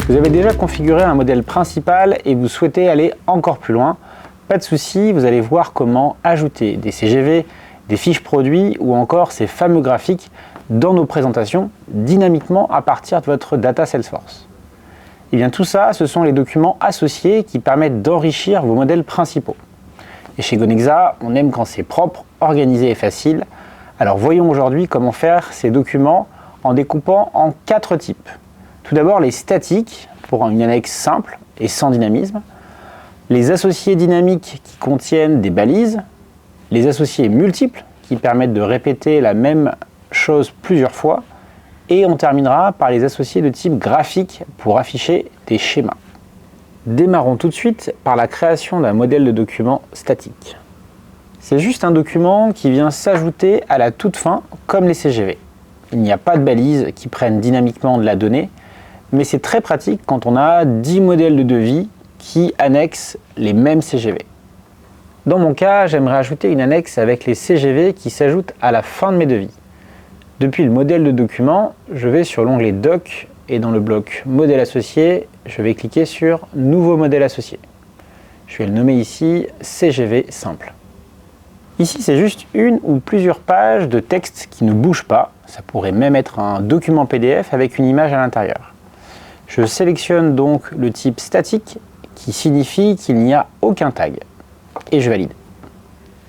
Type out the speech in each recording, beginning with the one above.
Vous avez déjà configuré un modèle principal et vous souhaitez aller encore plus loin. Pas de souci, vous allez voir comment ajouter des CGV, des fiches produits ou encore ces fameux graphiques dans nos présentations dynamiquement à partir de votre data Salesforce. Et bien tout ça, ce sont les documents associés qui permettent d'enrichir vos modèles principaux. Et chez Gonexa, on aime quand c'est propre, organisé et facile. Alors voyons aujourd'hui comment faire ces documents en découpant en 4 types. Tout d'abord les statiques pour une annexe simple et sans dynamisme, les associés dynamiques qui contiennent des balises, les associés multiples qui permettent de répéter la même chose plusieurs fois, et on terminera par les associés de type graphique pour afficher des schémas. Démarrons tout de suite par la création d'un modèle de document statique. C'est juste un document qui vient s'ajouter à la toute fin comme les CGV. Il n'y a pas de balises qui prennent dynamiquement de la donnée, mais c'est très pratique quand on a 10 modèles de devis qui annexent les mêmes CGV. Dans mon cas, j'aimerais ajouter une annexe avec les CGV qui s'ajoutent à la fin de mes devis. Depuis le modèle de document, je vais sur l'onglet Doc et dans le bloc Modèle associé, je vais cliquer sur Nouveau modèle associé. Je vais le nommer ici CGV simple. Ici, c'est juste une ou plusieurs pages de texte qui ne bougent pas. Ça pourrait même être un document PDF avec une image à l'intérieur. Je sélectionne donc le type statique qui signifie qu'il n'y a aucun tag. Et je valide.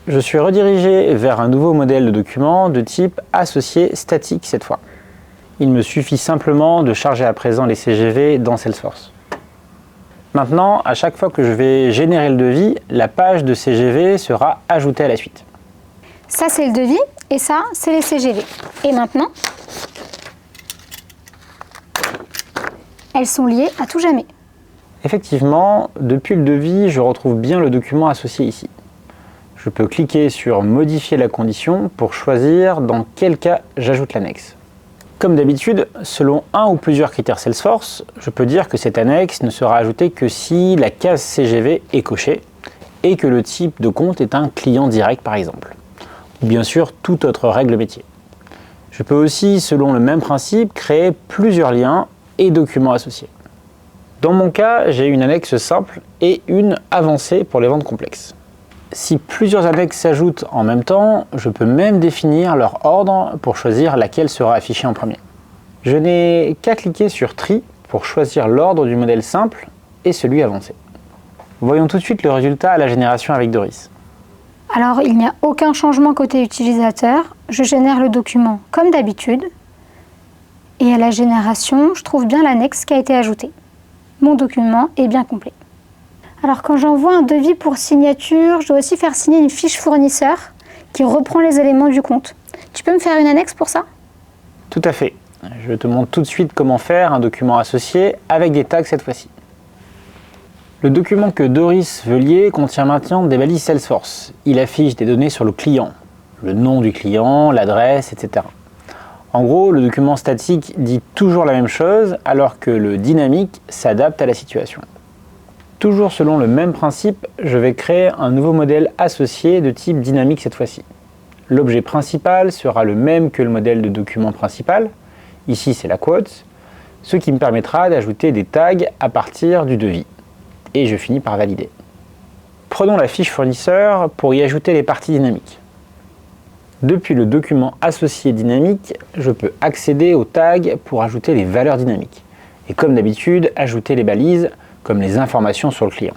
Je suis redirigé vers un nouveau modèle de document de type associé statique cette fois. Il me suffit simplement de charger à présent les CGV dans Salesforce. Maintenant, à chaque fois que je vais générer le devis, la page de CGV sera ajoutée à la suite. Ça, c'est le devis et ça, c'est les CGV. Et maintenant, elles sont liées à tout jamais. Effectivement, depuis le devis, je retrouve bien le document associé ici. Je peux cliquer sur Modifier la condition pour choisir dans quel cas j'ajoute l'annexe. Comme d'habitude, selon un ou plusieurs critères Salesforce, je peux dire que cette annexe ne sera ajoutée que si la case CGV est cochée et que le type de compte est un client direct par exemple. Ou bien sûr, toute autre règle métier. Je peux aussi, selon le même principe, créer plusieurs liens et documents associés. Dans mon cas, j'ai une annexe simple et une avancée pour les ventes complexes. Si plusieurs annexes s'ajoutent en même temps, je peux même définir leur ordre pour choisir laquelle sera affichée en premier. Je n'ai qu'à cliquer sur Tri pour choisir l'ordre du modèle simple et celui avancé. Voyons tout de suite le résultat à la génération avec Doris. Alors, il n'y a aucun changement côté utilisateur. Je génère le document comme d'habitude. Et à la génération, je trouve bien l'annexe qui a été ajoutée. Mon document est bien complet. Alors quand j'envoie un devis pour signature, je dois aussi faire signer une fiche fournisseur qui reprend les éléments du compte. Tu peux me faire une annexe pour ça? Tout à fait. Je te montre tout de suite comment faire un document associé avec des tags cette fois-ci. Le document que Doris veut lier contient maintenant des balises Salesforce. Il affiche des données sur le client, le nom du client, l'adresse, etc. En gros, le document statique dit toujours la même chose alors que le dynamique s'adapte à la situation. Toujours selon le même principe, je vais créer un nouveau modèle associé de type dynamique cette fois-ci. L'objet principal sera le même que le modèle de document principal, ici c'est la quote, ce qui me permettra d'ajouter des tags à partir du devis. Et je finis par valider. Prenons la fiche fournisseur pour y ajouter les parties dynamiques. Depuis le document associé dynamique, je peux accéder aux tags pour ajouter les valeurs dynamiques. Et comme d'habitude, ajouter les balises comme les informations sur le client.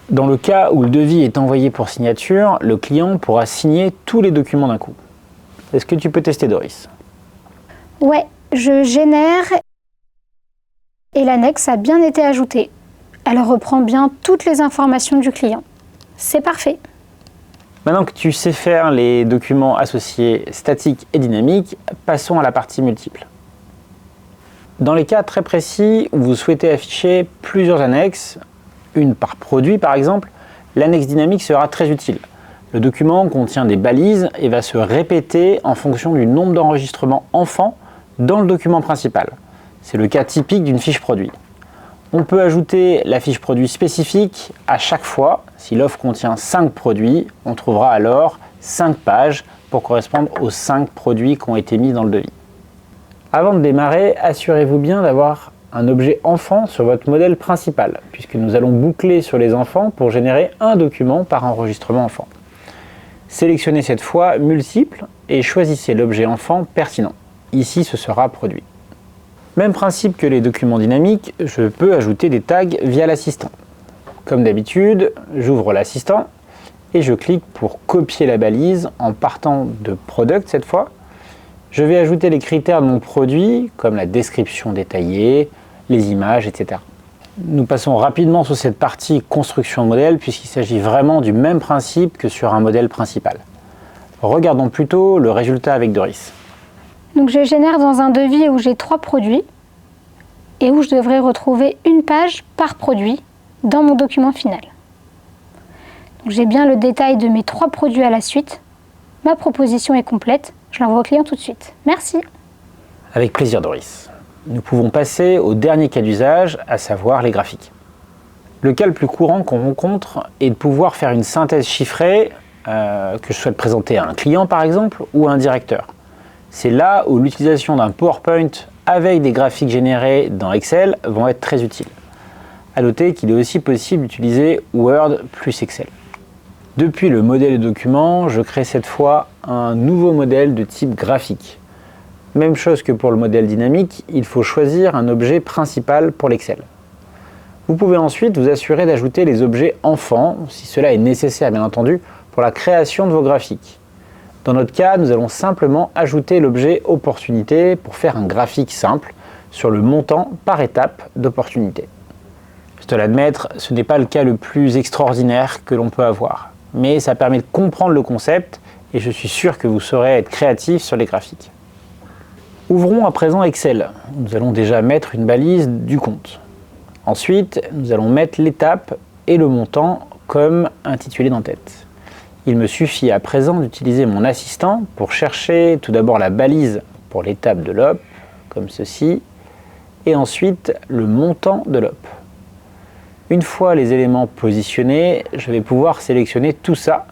Dans le cas où le devis est envoyé pour signature, le client pourra signer tous les documents d'un coup. Est-ce que tu peux tester, Doris? Ouais, je génère et l'annexe a bien été ajoutée. Elle reprend bien toutes les informations du client. C'est parfait. Maintenant que tu sais faire les documents associés statiques et dynamiques, passons à la partie multiple. Dans les cas très précis où vous souhaitez afficher plusieurs annexes, une par produit par exemple, l'annexe dynamique sera très utile. Le document contient des balises et va se répéter en fonction du nombre d'enregistrements enfants dans le document principal. C'est le cas typique d'une fiche produit. On peut ajouter la fiche produit spécifique à chaque fois. Si l'offre contient 5 produits, on trouvera alors 5 pages pour correspondre aux 5 produits qui ont été mis dans le devis. Avant de démarrer, assurez-vous bien d'avoir un objet enfant sur votre modèle principal, puisque nous allons boucler sur les enfants pour générer un document par enregistrement enfant. Sélectionnez cette fois multiple et choisissez l'objet enfant pertinent. Ici, ce sera produit. Même principe que les documents dynamiques, je peux ajouter des tags via l'assistant. Comme d'habitude, j'ouvre l'assistant et je clique pour copier la balise en partant de Product cette fois. Je vais ajouter les critères de mon produit, comme la description détaillée, les images, etc. Nous passons rapidement sur cette partie construction de modèle puisqu'il s'agit vraiment du même principe que sur un modèle principal. Regardons plutôt le résultat avec Doris. Donc je génère dans un devis où j'ai 3 produits et où je devrais retrouver une page par produit dans mon document final. Donc j'ai bien le détail de mes 3 produits à la suite. Ma proposition est complète. Je l'envoie au client tout de suite. Merci. Avec plaisir Doris. Nous pouvons passer au dernier cas d'usage, à savoir les graphiques. Le cas le plus courant qu'on rencontre est de pouvoir faire une synthèse chiffrée que je souhaite présenter à un client par exemple ou à un directeur. C'est là où l'utilisation d'un PowerPoint avec des graphiques générés dans Excel vont être très utiles. À noter qu'il est aussi possible d'utiliser Word plus Excel. Depuis le modèle de document, je crée cette fois un nouveau modèle de type graphique. Même chose que pour le modèle dynamique, il faut choisir un objet principal pour l'Excel. Vous pouvez ensuite vous assurer d'ajouter les objets enfants, si cela est nécessaire bien entendu, pour la création de vos graphiques. Dans notre cas, nous allons simplement ajouter l'objet opportunité pour faire un graphique simple sur le montant par étape d'opportunité. Je dois l'admettre, ce n'est pas le cas le plus extraordinaire que l'on peut avoir, mais ça permet de comprendre le concept et je suis sûr que vous saurez être créatif sur les graphiques. Ouvrons à présent Excel. Nous allons déjà mettre une balise du compte. Ensuite, nous allons mettre l'étape et le montant comme intitulé d'en-tête. Il me suffit à présent d'utiliser mon assistant pour chercher tout d'abord la balise pour l'étape de l'OP, comme ceci, et ensuite le montant de l'OP. Une fois les éléments positionnés, je vais pouvoir sélectionner tout ça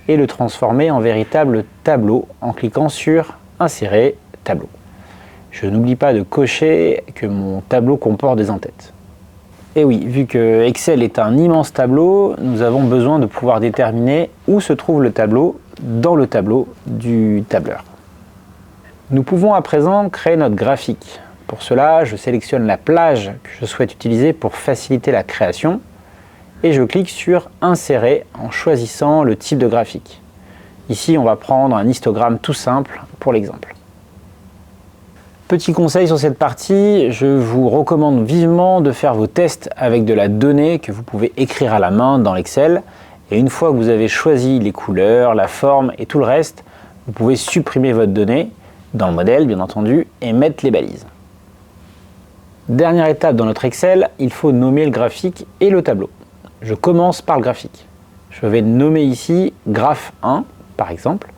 et le transformer en véritable tableau en cliquant sur « Insérer tableau ». Je n'oublie pas de cocher que mon tableau comporte des en-têtes. Et oui, vu que Excel est un immense tableau, nous avons besoin de pouvoir déterminer où se trouve le tableau dans le tableau du tableur. Nous pouvons à présent créer notre graphique. Pour cela, je sélectionne la plage que je souhaite utiliser pour faciliter la création et je clique sur « Insérer » en choisissant le type de graphique. Ici, on va prendre un histogramme tout simple pour l'exemple. Petit conseil sur cette partie, je vous recommande vivement de faire vos tests avec de la donnée que vous pouvez écrire à la main dans l'Excel. Et une fois que vous avez choisi les couleurs, la forme et tout le reste, vous pouvez supprimer votre donnée dans le modèle bien entendu et mettre les balises. Dernière étape dans notre Excel, il faut nommer le graphique et le tableau. Je commence par le graphique. Je vais nommer ici Graph 1 par exemple.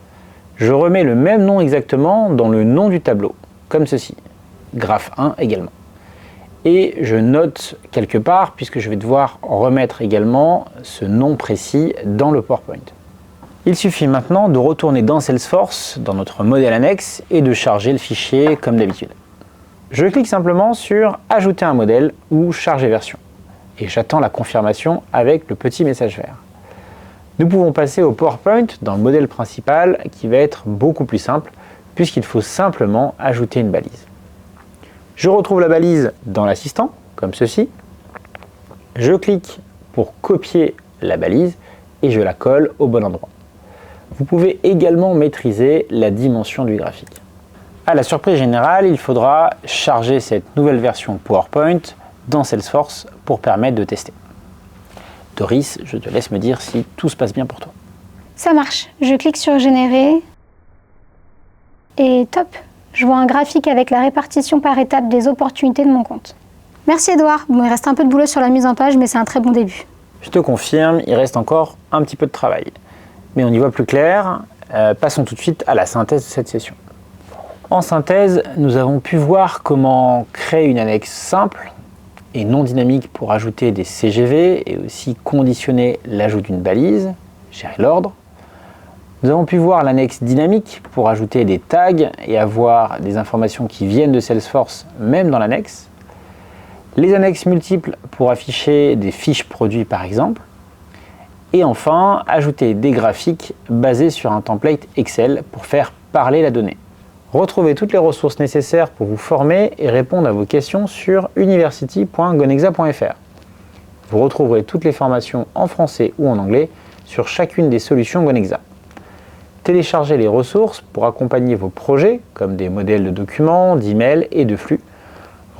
Je remets le même nom exactement dans le nom du tableau. Comme ceci, Graph 1 également. Et je note quelque part, puisque je vais devoir remettre également ce nom précis dans le PowerPoint. Il suffit maintenant de retourner dans Salesforce, dans notre modèle annexe, et de charger le fichier comme d'habitude. Je clique simplement sur « Ajouter un modèle » ou « Charger version » et j'attends la confirmation avec le petit message vert. Nous pouvons passer au PowerPoint dans le modèle principal qui va être beaucoup plus simple, puisqu'il faut simplement ajouter une balise. Je retrouve la balise dans l'assistant, comme ceci. Je clique pour copier la balise et je la colle au bon endroit. Vous pouvez également maîtriser la dimension du graphique. À la surprise générale, il faudra charger cette nouvelle version PowerPoint dans Salesforce pour permettre de tester. Doris, je te laisse me dire si tout se passe bien pour toi. Ça marche. Je clique sur Générer. Et top, je vois un graphique avec la répartition par étape des opportunités de mon compte. Merci Edouard. Bon, il reste un peu de boulot sur la mise en page, mais c'est un très bon début. Je te confirme, il reste encore un petit peu de travail. Mais on y voit plus clair. Passons tout de suite à la synthèse de cette session. En synthèse, nous avons pu voir comment créer une annexe simple et non dynamique pour ajouter des CGV et aussi conditionner l'ajout d'une balise, gérer l'ordre. Nous avons pu voir l'annexe dynamique pour ajouter des tags et avoir des informations qui viennent de Salesforce même dans l'annexe. Les annexes multiples pour afficher des fiches produits par exemple. Et enfin, ajouter des graphiques basés sur un template Excel pour faire parler la donnée. Retrouvez toutes les ressources nécessaires pour vous former et répondre à vos questions sur university.gonexa.fr. Vous retrouverez toutes les formations en français ou en anglais sur chacune des solutions Gonexa. Téléchargez les ressources pour accompagner vos projets, comme des modèles de documents, d'emails et de flux.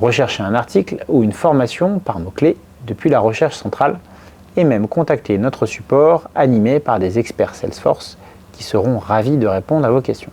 Recherchez un article ou une formation par mots-clés depuis la recherche centrale et même contacter notre support animé par des experts Salesforce qui seront ravis de répondre à vos questions.